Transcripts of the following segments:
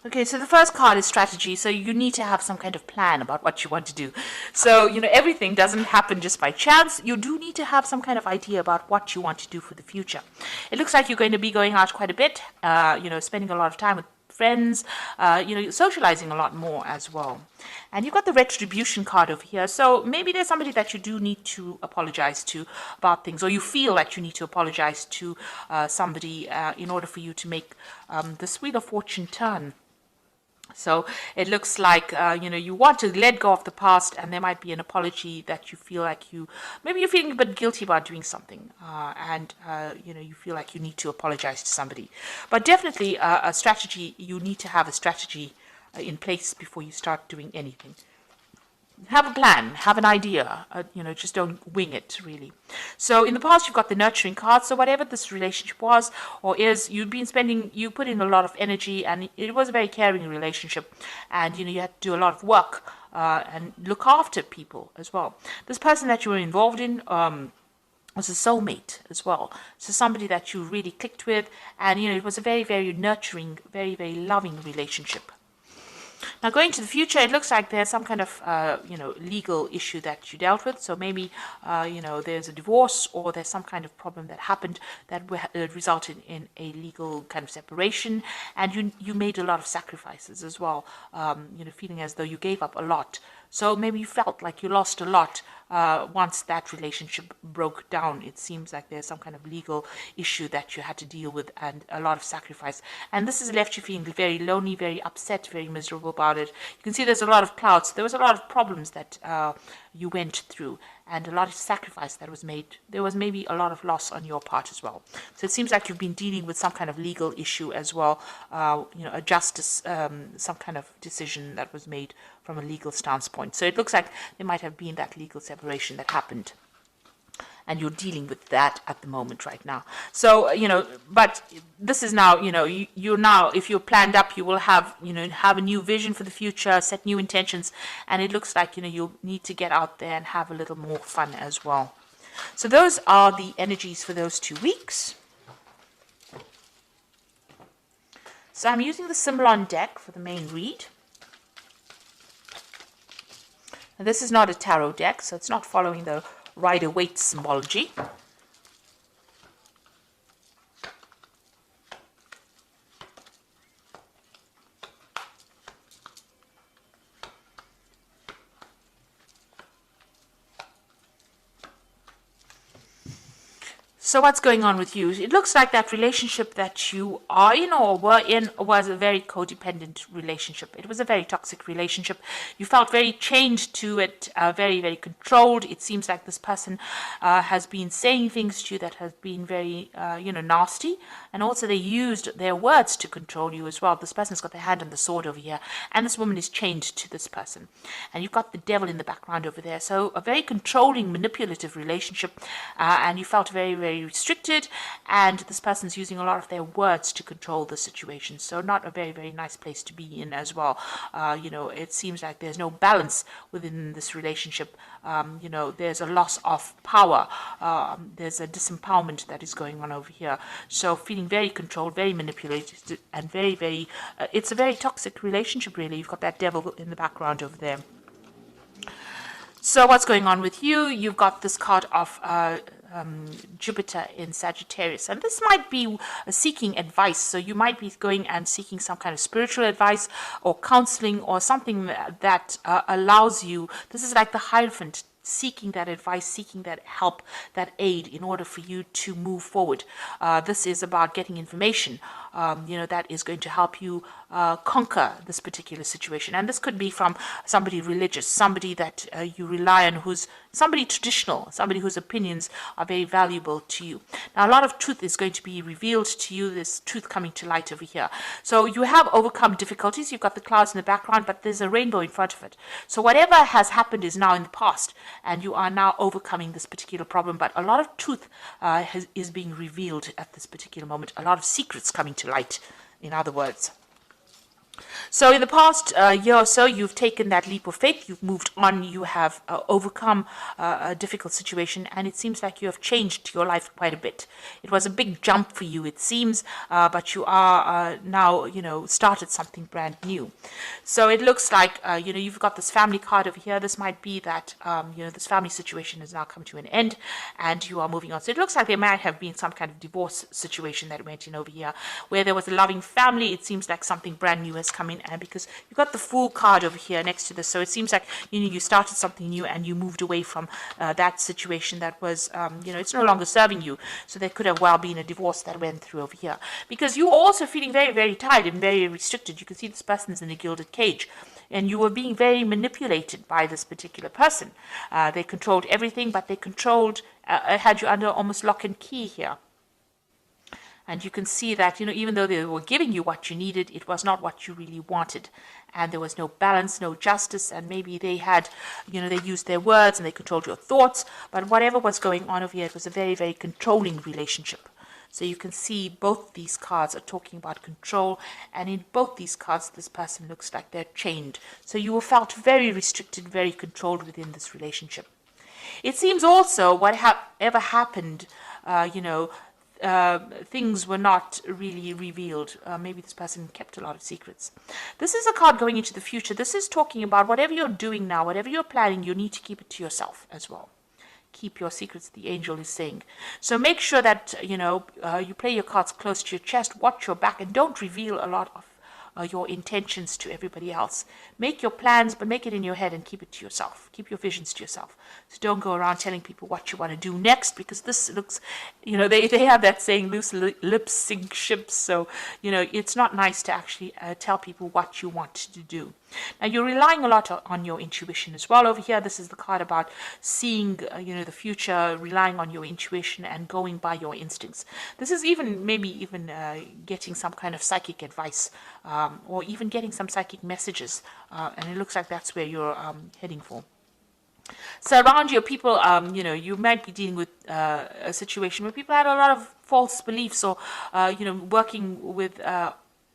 Okay, so the first card is strategy. So you need to have some kind of plan about what you want to do. So, everything doesn't happen just by chance. You do need to have some kind of idea about what you want to do for the future. It looks like you're going to be going out quite a bit, spending a lot of time with friends, socializing a lot more as well. And you've got the retribution card over here. So maybe there's somebody that you do need to apologize to about things, or you feel that you need to apologize to somebody in order for you to make this Wheel of Fortune turn. So it looks like, you want to let go of the past, and there might be an apology that you feel like maybe you're feeling a bit guilty about doing something, and you feel like you need to apologize to somebody. But definitely a strategy, you need to have a strategy in place before you start doing anything. Have a plan, have an idea, just don't wing it, really. So in the past, you've got the nurturing card. So whatever this relationship was or is, you put in a lot of energy, and it was a very caring relationship. And, you had to do a lot of work and look after people as well. This person that you were involved in was a soulmate as well. So somebody that you really clicked with. And, it was a very, very nurturing, very, very loving relationship. Now, going to the future, it looks like there's some kind of, legal issue that you dealt with. So maybe, there's a divorce, or there's some kind of problem that happened that resulted in a legal kind of separation. And you made a lot of sacrifices as well, feeling as though you gave up a lot. So maybe you felt like you lost a lot once that relationship broke down. It seems like there's some kind of legal issue that you had to deal with, and a lot of sacrifice. And this has left you feeling very lonely, very upset, very miserable about it. You can see there's a lot of clouds. There was a lot of problems that you went through, and a lot of sacrifice that was made. There was maybe a lot of loss on your part as well. So it seems like you've been dealing with some kind of legal issue as well, a justice, some kind of decision that was made from a legal stance point. So it looks like there might have been that legal separation that happened, and you're dealing with that at the moment right now. So, but this is now, you're now, if you're planned up, you will have, have a new vision for the future, set new intentions, and it looks like, you'll need to get out there and have a little more fun as well. So those are the energies for those 2 weeks. So I'm using the Symbolon deck for the main read. And this is not a tarot deck, so it's not following the Rider-Waite symbology. So what's going on with you? It looks like that relationship that you are in or were in was a very codependent relationship. It was a very toxic relationship. You felt very chained to it, very, very controlled. It seems like this person has been saying things to you that have been very, nasty. And also they used their words to control you as well. This person's got their hand on the sword over here. And this woman is chained to this person. And you've got the devil in the background over there. So a very controlling, manipulative relationship. And you felt very, very restricted, and this person's using a lot of their words to control the situation. So not a very, very nice place to be in as well. It seems like there's no balance within this relationship. There's a loss of power. There's a disempowerment that is going on over here. So feeling very controlled, very manipulated, and very, very, it's a very toxic relationship, really. You've got that devil in the background over there. So what's going on with you? You've got this card of Jupiter in Sagittarius, and this might be seeking advice. So you might be going and seeking some kind of spiritual advice or counseling or something that allows you. This is like the Hierophant, seeking that advice, seeking that help, that aid in order for you to move forward. This is about getting information, that is going to help you conquer this particular situation. And this could be from somebody religious, somebody that you rely on, who's somebody traditional, somebody whose opinions are very valuable to you. Now, a lot of truth is going to be revealed to you. There's truth coming to light over here. So you have overcome difficulties. You've got the clouds in the background, but there's a rainbow in front of it. So whatever has happened is now in the past, and you are now overcoming this particular problem. But a lot of truth is being revealed at this particular moment. A lot of secrets coming to light, in other words. So in the past year or so, you've taken that leap of faith, you've moved on, you have overcome a difficult situation, and it seems like you have changed your life quite a bit. It was a big jump for you, it seems, but you are now, started something brand new. So it looks like, you've got this family card over here. This might be that, this family situation has now come to an end and you are moving on. So it looks like there might have been some kind of divorce situation that went in over here where there was a loving family. It seems like something brand new has come in, and because you've got the Fool card over here next to this, so it seems like you started something new and you moved away from that situation that was it's no longer serving you. So there could have well been a divorce that went through over here, because you were also feeling very, very tired and very restricted. You can see this person is in a gilded cage, and you were being very manipulated by this particular person. They controlled everything, but they controlled had you under almost lock and key here. And you can see that, even though they were giving you what you needed, it was not what you really wanted. And there was no balance, no justice, and maybe they had, they used their words and they controlled your thoughts. But whatever was going on over here, it was a very, very controlling relationship. So you can see both these cards are talking about control, and in both these cards, this person looks like they're chained. So you felt very restricted, very controlled within this relationship. It seems also whatever happened, things were not really revealed. Maybe this person kept a lot of secrets. This is a card going into the future. This is talking about whatever you're doing now, whatever you're planning, you need to keep it to yourself as well. Keep your secrets, the angel is saying. So make sure that, you play your cards close to your chest, watch your back, and don't reveal a lot of your intentions to everybody else. Make your plans, but make it in your head and keep it to yourself. Keep your visions to yourself. So don't go around telling people what you want to do next, because this looks, they have that saying, loose lips sink ships. So, it's not nice to actually tell people what you want to do. Now, you're relying a lot on your intuition as well. Over here, this is the card about seeing, the future, relying on your intuition and going by your instincts. This is maybe even getting some kind of psychic advice, or even getting some psychic messages. And it looks like that's where you're heading for. So around you, people, you might be dealing with a situation where people had a lot of false beliefs, or, working with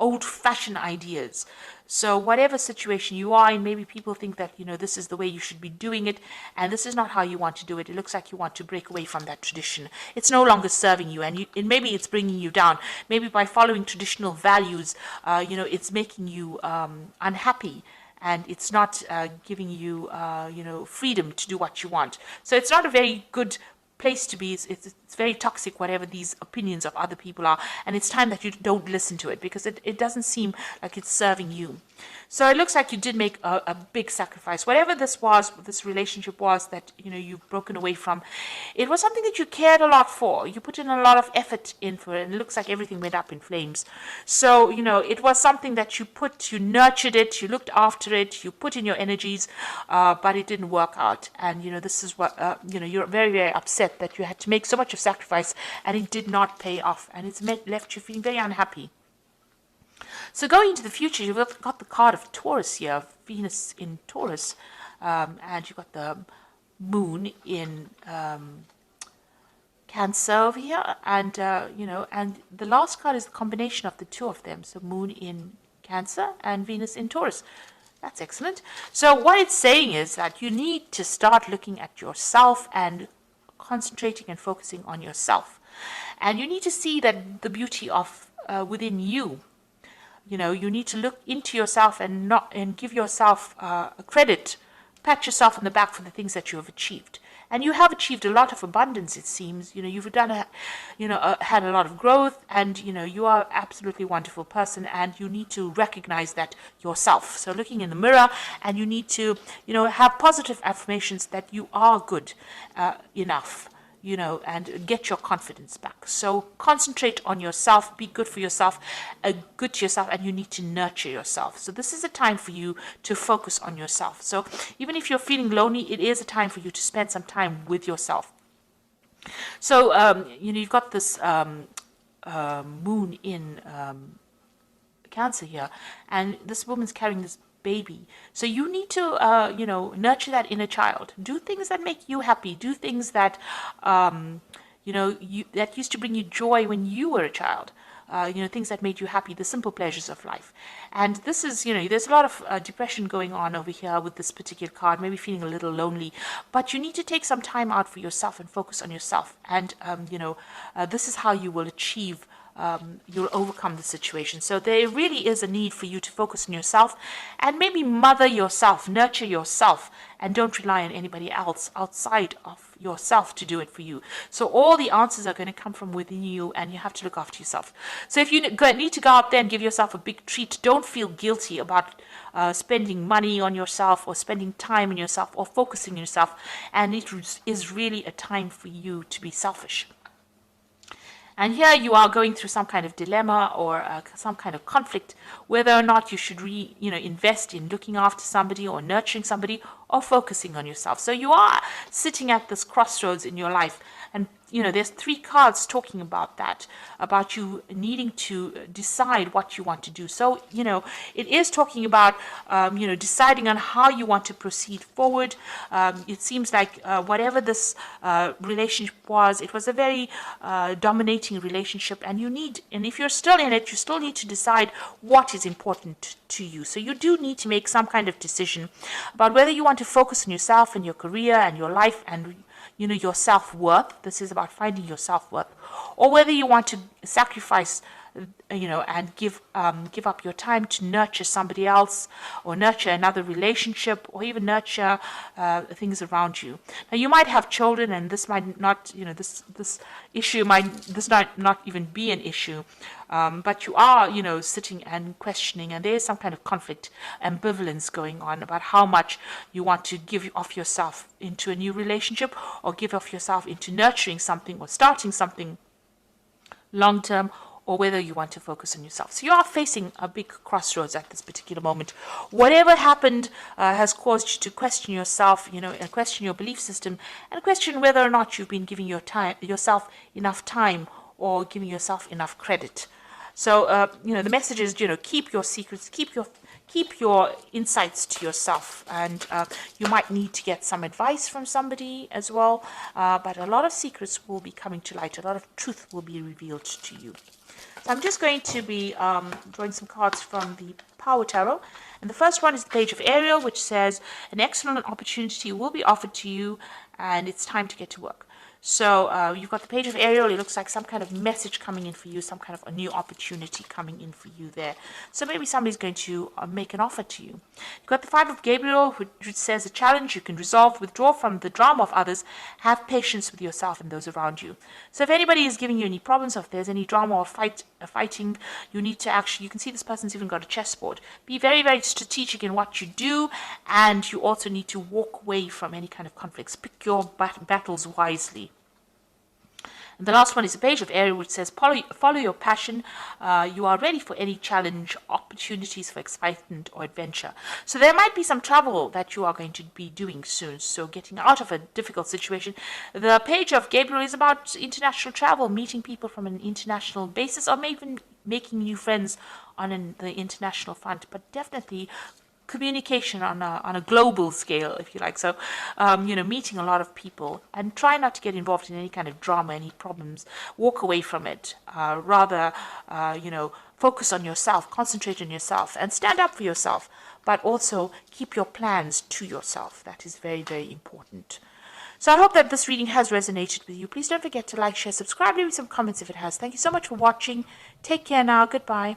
old-fashioned ideas. So whatever situation you are in, maybe people think that, this is the way you should be doing it, and this is not how you want to do it. It looks like you want to break away from that tradition. It's no longer serving you, and maybe it's bringing you down. Maybe by following traditional values, it's making you unhappy, and it's not giving you, freedom to do what you want. So it's not a very good place to be. It's very toxic, whatever these opinions of other people are, and it's time that you don't listen to it, because it doesn't seem like it's serving you. So it looks like you did make a big sacrifice. Whatever this relationship was that you've broken away from, it was something that you cared a lot for. You put in a lot of effort in for it, and it looks like everything went up in flames. So it was something that you nurtured it, you looked after it, you put in your energies, but it didn't work out. And this is what you're very, very upset that you had to make so much of sacrifice and it did not pay off, and it's left you feeling very unhappy. So going into the future, you've got the card of Taurus here, Venus in Taurus, and you've got the moon in Cancer over here, and and the last card is the combination of the two of them, so moon in Cancer and Venus in Taurus. That's excellent. So what it's saying is that you need to start looking at yourself and concentrating and focusing on yourself, and you need to see that the beauty of within you. You need to look into yourself and give yourself credit, pat yourself on the back for the things that you have achieved. And you have achieved a lot of abundance, it seems. You've done had a lot of growth, and you are an absolutely wonderful person, and you need to recognize that yourself. So looking in the mirror, and you need to have positive affirmations that you are good enough. And get your confidence back. So concentrate on yourself, be good for yourself, good to yourself, and you need to nurture yourself. So this is a time for you to focus on yourself. So even if you're feeling lonely, it is a time for you to spend some time with yourself. So, you've got this moon in Cancer here, and this woman's carrying this baby. So you need to, nurture that inner child. Do things that make you happy. Do things that, that used to bring you joy when you were a child. things that made you happy, the simple pleasures of life. And this is, there's a lot of depression going on over here with this particular card, maybe feeling a little lonely, but you need to take some time out for yourself and focus on yourself. And, this is how you will achieve you'll overcome the situation. So there really is a need for you to focus on yourself and maybe mother yourself, nurture yourself, and don't rely on anybody else outside of yourself to do it for you. So all the answers are going to come from within you, and you have to look after yourself. So if you need to go out there and give yourself a big treat, don't feel guilty about spending money on yourself or spending time on yourself or focusing on yourself. And it is really a time for you to be selfish. And here you are going through some kind of dilemma or some kind of conflict, whether or not you should invest in looking after somebody or nurturing somebody or focusing on yourself. So you are sitting at this crossroads in your life. And, there's 3 cards talking about that, about you needing to decide what you want to do. So, it is talking about, deciding on how you want to proceed forward. It seems like whatever this relationship was, it was a very dominating relationship. And if you're still in it, you still need to decide what is important to you. So you do need to make some kind of decision about whether you want to focus on yourself and your career and your life and your self-worth. This is about finding your self-worth, or whether you want to sacrifice, and give up your time to nurture somebody else, or nurture another relationship, or even nurture things around you. Now, you might have children, and this might not, this issue might not even be an issue, but you are, sitting and questioning, and there is some kind of conflict, ambivalence going on about how much you want to give of yourself into a new relationship, or give of yourself into nurturing something or starting something long term, or whether you want to focus on yourself. So you are facing a big crossroads at this particular moment. Whatever happened has caused you to question yourself, and question your belief system, and question whether or not you've been giving yourself enough time or giving yourself enough credit. So, the message is, keep your secrets, keep your insights to yourself, and you might need to get some advice from somebody as well, but a lot of secrets will be coming to light, a lot of truth will be revealed to you. So I'm just going to be drawing some cards from the Power Tarot, and the first one is the Page of Ariel, which says, an excellent opportunity will be offered to you, and it's time to get to work. So you've got the Page of Ariel. It looks like some kind of message coming in for you, some kind of a new opportunity coming in for you there. So maybe somebody's going to make an offer to you. You've got the 5 of Gabriel, which says a challenge you can resolve, withdraw from the drama of others, have patience with yourself and those around you. So if anybody is giving you any problems, or if there's any drama or fighting, you need to you can see this person's even got a chessboard. Be very, very strategic in what you do, and you also need to walk away from any kind of conflicts. Pick your battles wisely. And the last one is the Page of Ariel, which says, follow your passion. You are ready for any challenge, opportunities for excitement or adventure. So there might be some travel that you are going to be doing soon. So getting out of a difficult situation. The Page of Gabriel is about international travel, meeting people from an international basis, or maybe even making new friends on the international front. But definitely communication on a global scale, if you like. So, meeting a lot of people, and try not to get involved in any kind of drama, any problems. Walk away from it. Rather, focus on yourself, concentrate on yourself, and stand up for yourself. But also keep your plans to yourself. That is very, very important. So I hope that this reading has resonated with you. Please don't forget to like, share, subscribe, leave me some comments if it has. Thank you so much for watching. Take care now. Goodbye.